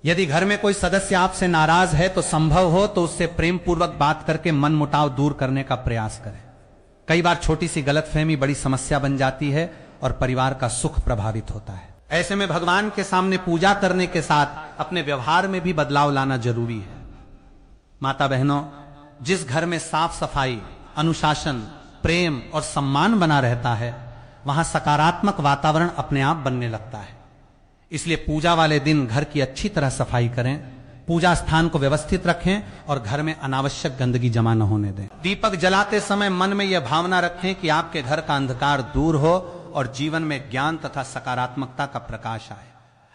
यदि घर में कोई सदस्य आपसे नाराज है तो संभव हो तो उससे प्रेम पूर्वक बात करके मन मुटाव दूर करने का प्रयास करें। कई बार छोटी सी गलतफहमी बड़ी समस्या बन जाती है और परिवार का सुख प्रभावित होता है। ऐसे में भगवान के सामने पूजा करने के साथ अपने व्यवहार में भी बदलाव लाना जरूरी है। माता बहनों, जिस घर में साफ सफाई, अनुशासन, प्रेम और सम्मान बना रहता है वहां सकारात्मक वातावरण अपने आप बनने लगता है। इसलिए पूजा वाले दिन घर की अच्छी तरह सफाई करें, पूजा स्थान को व्यवस्थित रखें और घर में अनावश्यक गंदगी जमा न होने दें। दीपक जलाते समय मन में यह भावना रखें कि आपके घर का अंधकार दूर हो और जीवन में ज्ञान तथा सकारात्मकता का प्रकाश आए।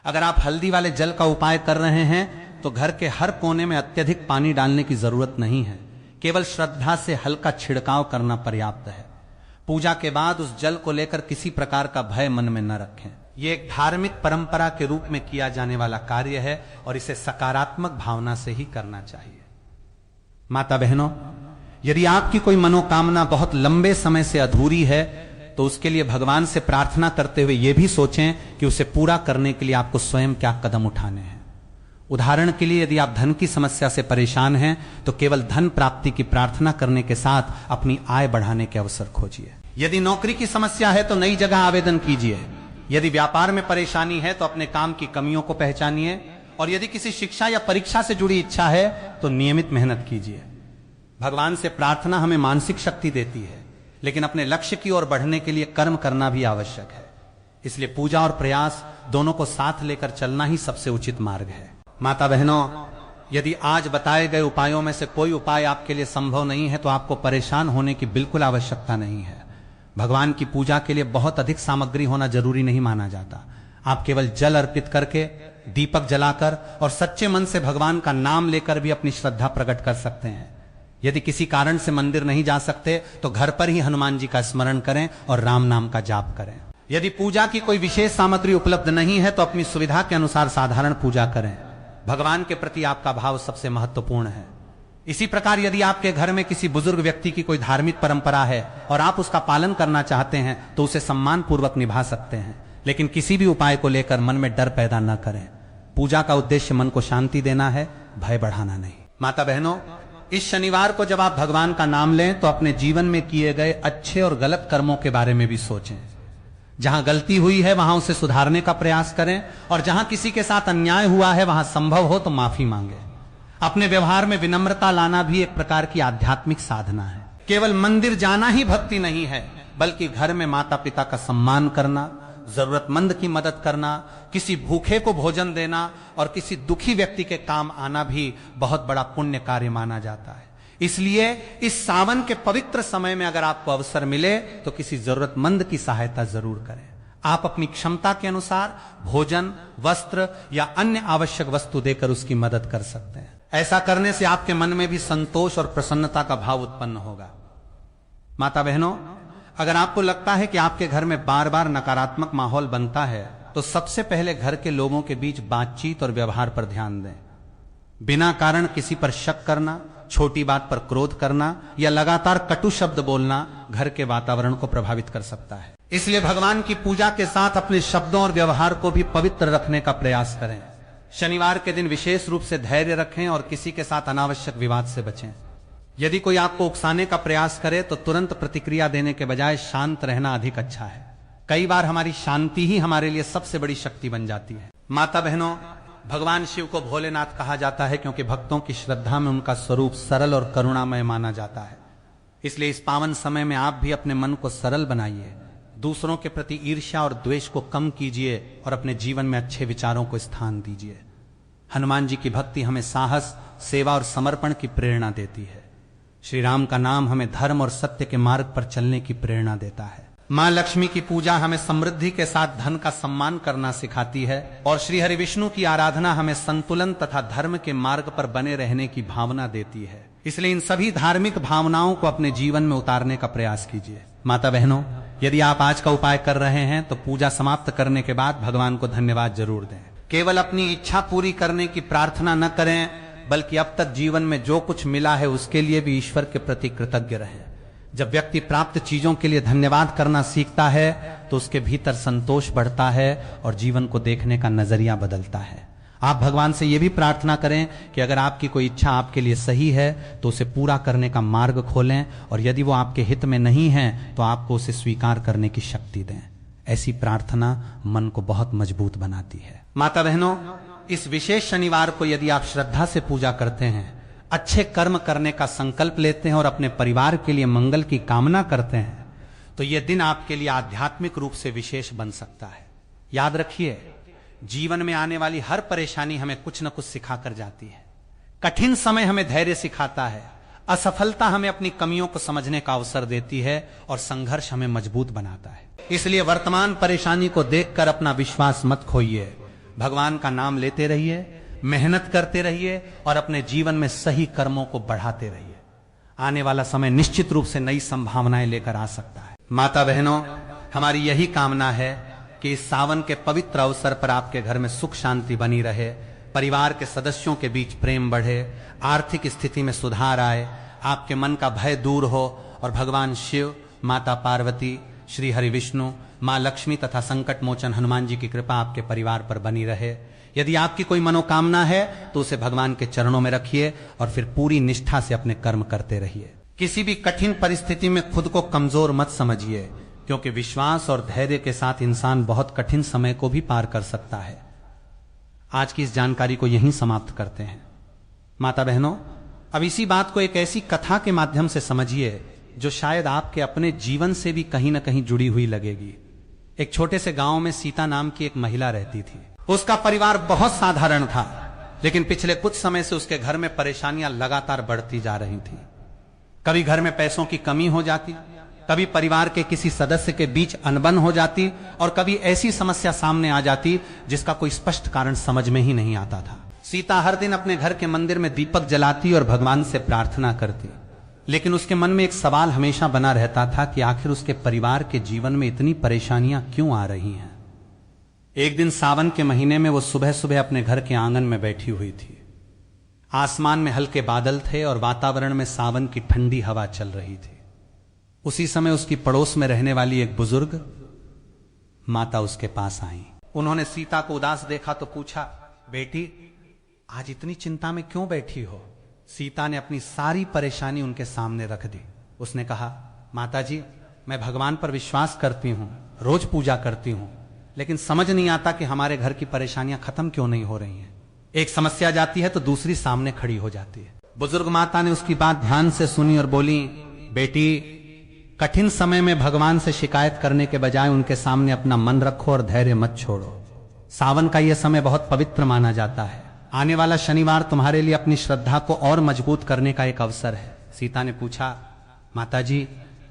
अगर आप हल्दी वाले जल का उपाय कर रहे हैं तो घर के हर कोने में अत्यधिक पानी डालने की जरूरत नहीं है, केवल श्रद्धा से हल्का छिड़काव करना पर्याप्त है। पूजा के बाद उस जल को लेकर किसी प्रकार का भय मन में न रखें। यह एक धार्मिक परंपरा के रूप में किया जाने वाला कार्य है और इसे सकारात्मक भावना से ही करना चाहिए। माता बहनों, यदि आपकी कोई मनोकामना बहुत लंबे समय से अधूरी है तो उसके लिए भगवान से प्रार्थना करते हुए यह भी सोचें कि उसे पूरा करने के लिए आपको स्वयं क्या कदम उठाने हैं। उदाहरण के लिए, यदि आप धन की समस्या से परेशान हैं तो केवल धन प्राप्ति की प्रार्थना करने के साथ अपनी आय बढ़ाने के अवसर खोजिए। यदि नौकरी की समस्या है तो नई जगह आवेदन कीजिए। यदि व्यापार में परेशानी है तो अपने काम की कमियों को पहचानिए और यदि किसी शिक्षा या परीक्षा से जुड़ी इच्छा है तो नियमित मेहनत कीजिए। भगवान से प्रार्थना हमें मानसिक शक्ति देती है, लेकिन अपने लक्ष्य की ओर बढ़ने के लिए कर्म करना भी आवश्यक है। इसलिए पूजा और प्रयास दोनों को साथ लेकर चलना ही सबसे उचित मार्ग है। माता बहनों, यदि आज बताए गए उपायों में से कोई उपाय आपके लिए संभव नहीं है तो आपको परेशान होने की बिल्कुल आवश्यकता नहीं है। भगवान की पूजा के लिए बहुत अधिक सामग्री होना जरूरी नहीं माना जाता। आप केवल जल अर्पित करके, दीपक जलाकर और सच्चे मन से भगवान का नाम लेकर भी अपनी श्रद्धा प्रकट कर सकते हैं। यदि किसी कारण से मंदिर नहीं जा सकते तो घर पर ही हनुमान जी का स्मरण करें और राम नाम का जाप करें। यदि पूजा की कोई विशेष सामग्री उपलब्ध नहीं है तो अपनी सुविधा के अनुसार साधारण पूजा करें। भगवान के प्रति आपका भाव सबसे महत्वपूर्ण है। इसी प्रकार यदि आपके घर में किसी बुजुर्ग व्यक्ति की कोई धार्मिक परंपरा है और आप उसका पालन करना चाहते हैं तो उसे सम्मान पूर्वक निभा सकते हैं, लेकिन किसी भी उपाय को लेकर मन में डर पैदा न करें। पूजा का उद्देश्य मन को शांति देना है, भय बढ़ाना नहीं। माता बहनों, इस शनिवार को जब आप भगवान का नाम लें तो अपने जीवन में किए गए अच्छे और गलत कर्मों के बारे में भी सोचें। जहां गलती हुई है वहां उसे सुधारने का प्रयास करें और जहां किसी के साथ अन्याय हुआ है वहां संभव हो तो माफी मांगे। अपने व्यवहार में विनम्रता लाना भी एक प्रकार की आध्यात्मिक साधना है। केवल मंदिर जाना ही भक्ति नहीं है, बल्कि घर में माता पिता का सम्मान करना, जरूरतमंद की मदद करना, किसी भूखे को भोजन देना और किसी दुखी व्यक्ति के काम आना भी बहुत बड़ा पुण्य कार्य माना जाता है। इसलिए इस सावन के पवित्र समय में अगर आपको अवसर मिले तो किसी जरूरतमंद की सहायता जरूर करें। आप अपनी क्षमता के अनुसार भोजन, वस्त्र या अन्य आवश्यक वस्तु देकर उसकी मदद कर सकते हैं। ऐसा करने से आपके मन में भी संतोष और प्रसन्नता का भाव उत्पन्न होगा। माता बहनों, अगर आपको लगता है कि आपके घर में बार बार नकारात्मक माहौल बनता है तो सबसे पहले घर के लोगों के बीच बातचीत और व्यवहार पर ध्यान दें। बिना कारण किसी पर शक करना, छोटी बात पर क्रोध करना या लगातार कटु शब्द बोलना घर के वातावरण को प्रभावित कर सकता है। इसलिए भगवान की पूजा के साथ अपने शब्दों और व्यवहार को भी पवित्र रखने का प्रयास करें। शनिवार के दिन विशेष रूप से धैर्य रखें और किसी के साथ अनावश्यक विवाद से बचें। यदि कोई आपको उकसाने का प्रयास करे तो तुरंत प्रतिक्रिया देने के बजाय शांत रहना अधिक अच्छा है। कई बार हमारी शांति ही हमारे लिए सबसे बड़ी शक्ति बन जाती है। माता बहनों, भगवान शिव को भोलेनाथ कहा जाता है क्योंकि भक्तों की श्रद्धा में उनका स्वरूप सरल और करुणामय माना जाता है। इसलिए इस पावन समय में आप भी अपने मन को सरल बनाइए, दूसरों के प्रति ईर्ष्या और द्वेष को कम कीजिए और अपने जीवन में अच्छे विचारों को स्थान दीजिए। हनुमान जी की भक्ति हमें साहस, सेवा और समर्पण की प्रेरणा देती है। श्री राम का नाम हमें धर्म और सत्य के मार्ग पर चलने की प्रेरणा देता है। मां लक्ष्मी की पूजा हमें समृद्धि के साथ धन का सम्मान करना सिखाती है और श्री हरि विष्णु की आराधना हमें संतुलन तथा धर्म के मार्ग पर बने रहने की भावना देती है। इसलिए इन सभी धार्मिक भावनाओं को अपने जीवन में उतारने का प्रयास कीजिए। माता बहनों, यदि आप आज का उपाय कर रहे हैं तो पूजा समाप्त करने के बाद भगवान को धन्यवाद जरूर दें। केवल अपनी इच्छा पूरी करने की प्रार्थना न करें, बल्कि अब तक जीवन में जो कुछ मिला है उसके लिए भी ईश्वर के प्रति कृतज्ञ रहें। जब व्यक्ति प्राप्त चीजों के लिए धन्यवाद करना सीखता है तो उसके भीतर संतोष बढ़ता है और जीवन को देखने का नजरिया बदलता है। आप भगवान से यह भी प्रार्थना करें कि अगर आपकी कोई इच्छा आपके लिए सही है तो उसे पूरा करने का मार्ग खोलें, और यदि वो आपके हित में नहीं है तो आपको उसे स्वीकार करने की शक्ति दें। ऐसी प्रार्थना मन को बहुत मजबूत बनाती है। माता बहनों, इस विशेष शनिवार को यदि आप श्रद्धा से पूजा करते हैं, अच्छे कर्म करने का संकल्प लेते हैं और अपने परिवार के लिए मंगल की कामना करते हैं, तो यह दिन आपके लिए आध्यात्मिक रूप से विशेष बन सकता है। याद रखिए, जीवन में आने वाली हर परेशानी हमें कुछ न कुछ सिखा कर जाती है। कठिन समय हमें धैर्य सिखाता है, असफलता हमें अपनी कमियों को समझने का अवसर देती है और संघर्ष हमें मजबूत बनाता है। इसलिए वर्तमान परेशानी को देखकर अपना विश्वास मत खोइए। भगवान का नाम लेते रहिए, मेहनत करते रहिए और अपने जीवन में सही कर्मों को बढ़ाते रहिए। आने वाला समय निश्चित रूप से नई संभावनाएं लेकर आ सकता है। माता बहनों, हमारी यही कामना है कि इस सावन के पवित्र अवसर पर आपके घर में सुख शांति बनी रहे, परिवार के सदस्यों के बीच प्रेम बढ़े, आर्थिक स्थिति में सुधार आए, आपके मन का भय दूर हो और भगवान शिव, माता पार्वती, श्री हरि विष्णु, मां लक्ष्मी तथा संकट मोचन हनुमान जी की कृपा आपके परिवार पर बनी रहे। यदि आपकी कोई मनोकामना है तो उसे भगवान के चरणों में रखिए और फिर पूरी निष्ठा से अपने कर्म करते रहिए। किसी भी कठिन परिस्थिति में खुद को कमजोर मत समझिए, क्योंकि विश्वास और धैर्य के साथ इंसान बहुत कठिन समय को भी पार कर सकता है। आज की इस जानकारी को यहीं समाप्त करते हैं। माता बहनों, अब इसी बात को एक ऐसी कथा के माध्यम से समझिए जो शायद आपके अपने जीवन से भी कहीं ना कहीं जुड़ी हुई लगेगी। एक छोटे से गांव में सीता नाम की एक महिला रहती थी। उसका परिवार बहुत साधारण था, लेकिन पिछले कुछ समय से उसके घर में परेशानियां लगातार बढ़ती जा रही थी। कभी घर में पैसों की कमी हो जाती, कभी परिवार के किसी सदस्य के बीच अनबन हो जाती और कभी ऐसी समस्या सामने आ जाती जिसका कोई स्पष्ट कारण समझ में ही नहीं आता था। सीता हर दिन अपने घर के मंदिर में दीपक जलाती और भगवान से प्रार्थना करती, लेकिन उसके मन में एक सवाल हमेशा बना रहता था कि आखिर उसके परिवार के जीवन में इतनी परेशानियां क्यों आ रही हैं। एक दिन सावन के महीने में वो सुबह सुबह अपने घर के आंगन में बैठी हुई थी। आसमान में हल्के बादल थे और वातावरण में सावन की ठंडी हवा चल रही थी। उसी समय उसकी पड़ोस में रहने वाली एक बुजुर्ग माता उसके पास आई। उन्होंने सीता को उदास देखा तो पूछा, बेटी आज इतनी चिंता में क्यों बैठी हो? सीता ने अपनी सारी परेशानी उनके सामने रख दी। उसने कहा, माता जी, मैं भगवान पर विश्वास करती हूं, रोज पूजा करती हूं, लेकिन समझ नहीं आता कि हमारे घर की परेशानियां खत्म क्यों नहीं हो रही हैं। एक समस्या जाती है तो दूसरी सामने खड़ी हो जाती है। बुजुर्ग माता ने उसकी बात ध्यान से सुनी और बोली, बेटी कठिन समय में भगवान से शिकायत करने के बजाय उनके सामने अपना मन रखो और धैर्य मत छोड़ो। सावन का यह समय बहुत पवित्र माना जाता है। आने वाला शनिवार तुम्हारे लिए अपनी श्रद्धा को और मजबूत करने का एक अवसर है। सीता ने पूछा, माता जी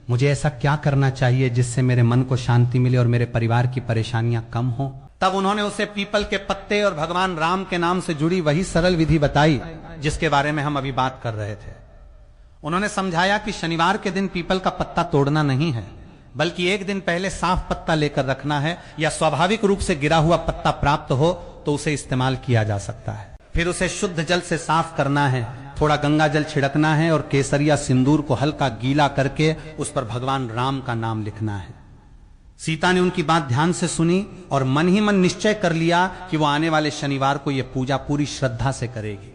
मुझे ऐसा क्या करना चाहिए जिससे मेरे मन को शांति मिले और मेरे परिवार की परेशानियां कम हो? तब उन्होंने उसे पीपल के पत्ते और भगवान राम के नाम से जुड़ी वही सरल विधि बताई जिसके बारे में हम अभी बात कर रहे थे। उन्होंने समझाया कि शनिवार के दिन पीपल का पत्ता तोड़ना नहीं है, बल्कि एक दिन पहले साफ पत्ता लेकर रखना है, या स्वाभाविक रूप से गिरा हुआ पत्ता प्राप्त हो तो उसे इस्तेमाल किया जा सकता है। फिर उसे शुद्ध जल से साफ करना है, थोड़ा गंगा जल छिड़कना है और केसरिया सिंदूर को हल्का गीला करके उस पर भगवान राम का नाम लिखना है। सीता ने उनकी बात ध्यान से सुनी और मन ही मन निश्चय कर लिया कि वो आने वाले शनिवार को यह पूजा पूरी श्रद्धा से करेगी।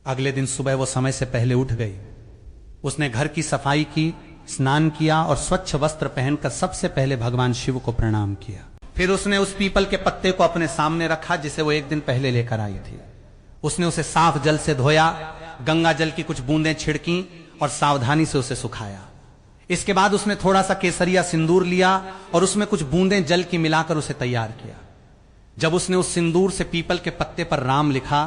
अगले दिन सुबह वो समय से पहले उठ गई। उसने घर की सफाई की, स्नान किया और स्वच्छ वस्त्र पहनकर सबसे पहले भगवान शिव को प्रणाम किया। फिर उसने उस पीपल के पत्ते को अपने सामने रखा जिसे वो एक दिन पहले लेकर आई थी। उसने उसे साफ जल से धोया, गंगा जल की कुछ बूंदें छिड़की और सावधानी से उसे सुखाया। इसके बाद उसने थोड़ा सा केसरिया सिंदूर लिया और उसमें कुछ बूंदें जल की मिलाकर उसे तैयार किया। जब उसने उस सिंदूर से पीपल के पत्ते पर राम लिखा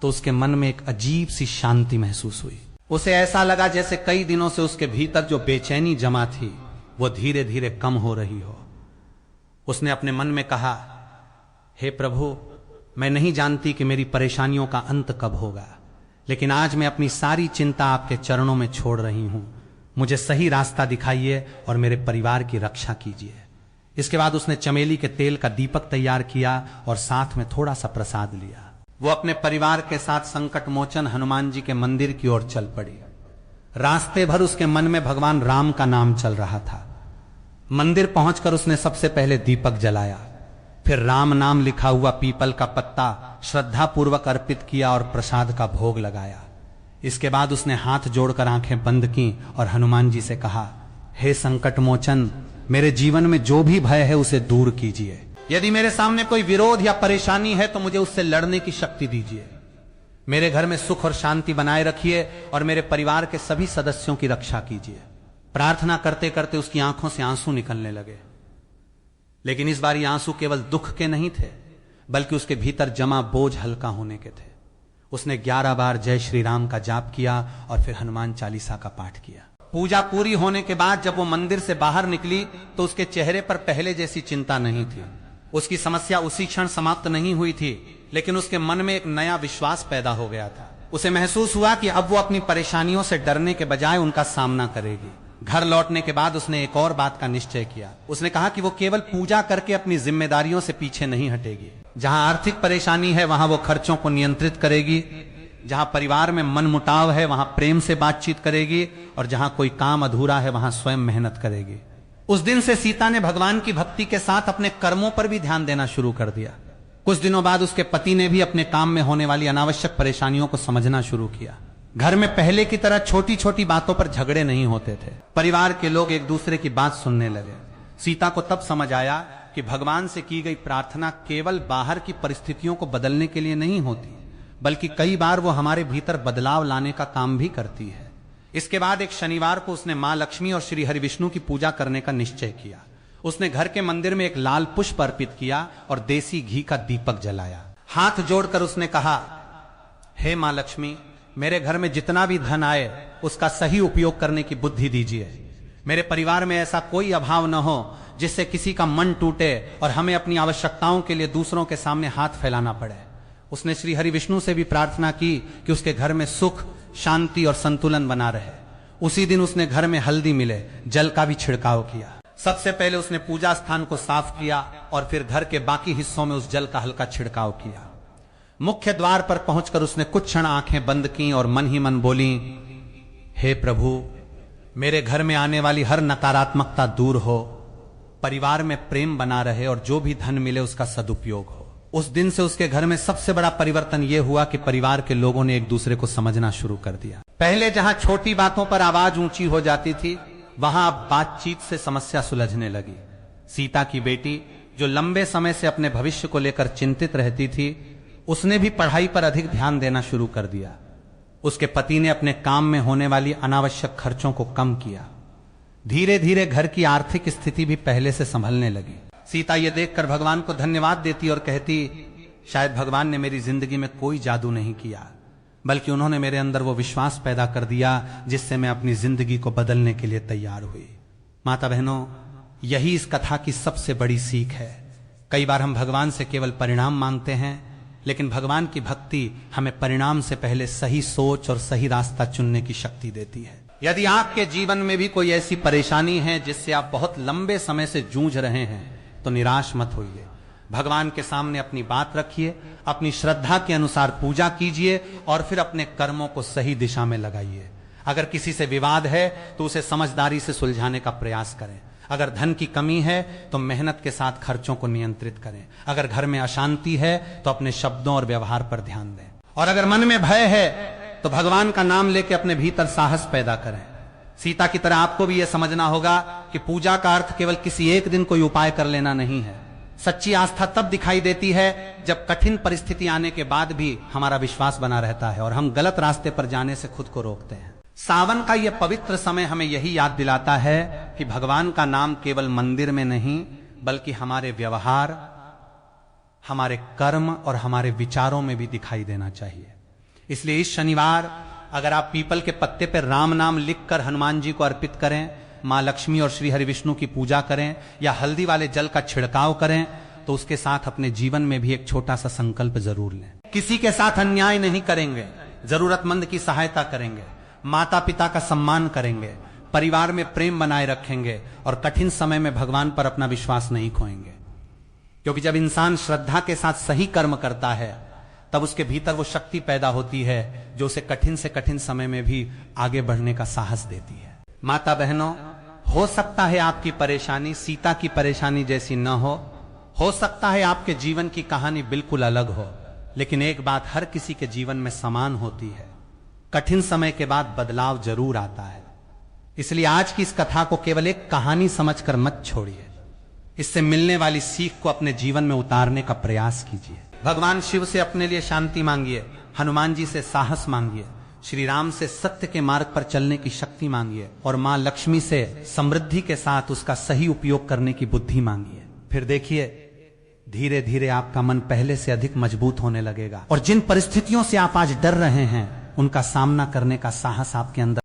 तो उसके मन में एक अजीब सी शांति महसूस हुई। उसे ऐसा लगा जैसे कई दिनों से उसके भीतर जो बेचैनी जमा थी वो धीरे धीरे कम हो रही हो। उसने अपने मन में कहा, हे प्रभु, मैं नहीं जानती कि मेरी परेशानियों का अंत कब होगा, लेकिन आज मैं अपनी सारी चिंता आपके चरणों में छोड़ रही हूं। मुझे सही रास्ता दिखाइए और मेरे परिवार की रक्षा कीजिए। इसके बाद उसने चमेली के तेल का दीपक तैयार किया और साथ में थोड़ा सा प्रसाद लिया। वो अपने परिवार के साथ संकट मोचन हनुमान जी के मंदिर की ओर चल पड़ी। रास्ते भर उसके मन में भगवान राम का नाम चल रहा था। मंदिर पहुंचकर उसने सबसे पहले दीपक जलाया, फिर राम नाम लिखा हुआ पीपल का पत्ता श्रद्धा पूर्वक अर्पित किया और प्रसाद का भोग लगाया। इसके बाद उसने हाथ जोड़कर आंखें बंद की और हनुमान जी से कहा, हे संकट मोचन, मेरे जीवन में जो भी भय है उसे दूर कीजिए। यदि मेरे सामने कोई विरोध या परेशानी है तो मुझे उससे लड़ने की शक्ति दीजिए। मेरे घर में सुख और शांति बनाए रखिए और मेरे परिवार के सभी सदस्यों की रक्षा कीजिए। प्रार्थना करते करते उसकी आंखों से आंसू निकलने लगे, लेकिन इस बार ये आंसू केवल दुख के नहीं थे, बल्कि उसके भीतर जमा बोझ हल्का होने के थे। उसने 11 बार जय श्री राम का जाप किया और फिर हनुमान चालीसा का पाठ किया। पूजा पूरी होने के बाद जब वो मंदिर से बाहर निकली तो उसके चेहरे पर पहले जैसी चिंता नहीं थी। उसकी समस्या उसी क्षण समाप्त नहीं हुई थी, लेकिन उसके मन में एक नया विश्वास पैदा हो गया था। उसे महसूस हुआ कि अब वो अपनी परेशानियों से डरने के बजाय उनका सामना करेगी। घर लौटने के बाद उसने एक और बात का निश्चय किया। उसने कहा कि वो केवल पूजा करके अपनी जिम्मेदारियों से पीछे नहीं हटेगी। जहां आर्थिक परेशानी है वहां वो खर्चों को नियंत्रित करेगी, जहां परिवार में मनमुटाव है वहां प्रेम से बातचीत करेगी, और जहां कोई काम अधूरा है वहां स्वयं मेहनत करेगी। उस दिन से सीता ने भगवान की भक्ति के साथ अपने कर्मों पर भी ध्यान देना शुरू कर दिया। कुछ दिनों बाद उसके पति ने भी अपने काम में होने वाली अनावश्यक परेशानियों को समझना शुरू किया। घर में पहले की तरह छोटी छोटी बातों पर झगड़े नहीं होते थे। परिवार के लोग एक दूसरे की बात सुनने लगे। सीता को तब समझ आया कि भगवान से की गई प्रार्थना केवल बाहर की परिस्थितियों को बदलने के लिए नहीं होती, बल्कि कई बार वो हमारे भीतर बदलाव लाने का काम भी करती है। इसके बाद एक शनिवार को उसने मां लक्ष्मी और श्री हरि विष्णु की पूजा करने का निश्चय किया। उसने घर के मंदिर में एक लाल पुष्प अर्पित किया और देसी घी का दीपक जलाया। हाथ जोड़कर उसने कहा, हे मां लक्ष्मी, मेरे घर में जितना भी धन आए उसका सही उपयोग करने की बुद्धि दीजिए। मेरे परिवार में ऐसा कोई अभाव न हो जिससे किसी का मन टूटे और हमें अपनी आवश्यकताओं के लिए दूसरों के सामने हाथ फैलाना पड़े। उसने श्री हरि विष्णु से भी प्रार्थना की कि उसके घर में सुख, शांति और संतुलन बना रहे। उसी दिन उसने घर में हल्दी मिले जल का भी छिड़काव किया। सबसे पहले उसने पूजा स्थान को साफ किया और फिर घर के बाकी हिस्सों में उस जल का हल्का छिड़काव किया। मुख्य द्वार पर पहुंचकर उसने कुछ क्षण आंखें बंद की और मन ही मन बोली, हे प्रभु, मेरे घर में आने वाली हर नकारात्मकता दूर हो, परिवार में प्रेम बना रहे और जो भी धन मिले उसका सदुपयोग हो। उस दिन से उसके घर में सबसे बड़ा परिवर्तन यह हुआ कि परिवार के लोगों ने एक दूसरे को समझना शुरू कर दिया। पहले जहां छोटी बातों पर आवाज ऊंची हो जाती थी, वहां अब बातचीत से समस्या सुलझने लगी। सीता की बेटी, जो लंबे समय से अपने भविष्य को लेकर चिंतित रहती थी, उसने भी पढ़ाई पर अधिक ध्यान देना शुरू कर दिया। उसके पति ने अपने काम में होने वाली अनावश्यक खर्चों को कम किया। धीरे धीरे घर की आर्थिक स्थिति भी पहले से संभलने लगी। सीता ये देखकर भगवान को धन्यवाद देती और कहती, शायद भगवान ने मेरी जिंदगी में कोई जादू नहीं किया, बल्कि उन्होंने मेरे अंदर वो विश्वास पैदा कर दिया जिससे मैं अपनी जिंदगी को बदलने के लिए तैयार हुई। माता बहनों, यही इस कथा की सबसे बड़ी सीख है। कई बार हम भगवान से केवल परिणाम मांगते हैं, लेकिन भगवान की भक्ति हमें परिणाम से पहले सही सोच और सही रास्ता चुनने की शक्ति देती है। यदि आपके जीवन में भी कोई ऐसी परेशानी है जिससे आप बहुत लंबे समय से जूझ रहे हैं, तो निराश मत होइए। भगवान के सामने अपनी बात रखिए, अपनी श्रद्धा के अनुसार पूजा कीजिए और फिर अपने कर्मों को सही दिशा में लगाइए। अगर किसी से विवाद है तो उसे समझदारी से सुलझाने का प्रयास करें। अगर धन की कमी है तो मेहनत के साथ खर्चों को नियंत्रित करें। अगर घर में अशांति है तो अपने शब्दों और व्यवहार पर ध्यान दें। और अगर मन में भय है तो भगवान का नाम लेके अपने भीतर साहस पैदा करें। सीता की तरह आपको भी यह समझना होगा कि पूजा का अर्थ केवल किसी एक दिन कोई उपाय कर लेना नहीं है। सच्ची आस्था तब दिखाई देती है जब कठिन परिस्थिति आने के बाद भी हमारा विश्वास बना रहता है और हम गलत रास्ते पर जाने से खुद को रोकते हैं। सावन का यह पवित्र समय हमें यही याद दिलाता है कि भगवान का नाम केवल मंदिर में नहीं, बल्कि हमारे व्यवहार, हमारे कर्म और हमारे विचारों में भी दिखाई देना चाहिए। इसलिए इस शनिवार अगर आप पीपल के पत्ते पर राम नाम लिखकर हनुमान जी को अर्पित करें, मां लक्ष्मी और श्री हरि विष्णु की पूजा करें या हल्दी वाले जल का छिड़काव करें, तो उसके साथ अपने जीवन में भी एक छोटा सा संकल्प जरूर लें। किसी के साथ अन्याय नहीं करेंगे, जरूरतमंद की सहायता करेंगे, माता पिता का सम्मान करेंगे, परिवार में प्रेम बनाए रखेंगे और कठिन समय में भगवान पर अपना विश्वास नहीं खोएंगे। क्योंकि जब इंसान श्रद्धा के साथ सही कर्म करता है तब उसके भीतर वो शक्ति पैदा होती है जो उसे कठिन से कठिन समय में भी आगे बढ़ने का साहस देती है। माता बहनों, हो सकता है आपकी परेशानी सीता की परेशानी जैसी न हो सकता है आपके जीवन की कहानी बिल्कुल अलग हो, लेकिन एक बात हर किसी के जीवन में समान होती है, कठिन समय के बाद बदलाव जरूर आता है। इसलिए आज की इस कथा को केवल एक कहानी समझकर मत छोड़िए, इससे मिलने वाली सीख को अपने जीवन में उतारने का प्रयास कीजिए। भगवान शिव से अपने लिए शांति मांगिए, हनुमान जी से साहस मांगिए, श्री राम से सत्य के मार्ग पर चलने की शक्ति मांगिए और मां लक्ष्मी से समृद्धि के साथ उसका सही उपयोग करने की बुद्धि मांगिए। फिर देखिए धीरे धीरे आपका मन पहले से अधिक मजबूत होने लगेगा और जिन परिस्थितियों से आप आज डर रहे हैं उनका सामना करने का साहस आपके अंदर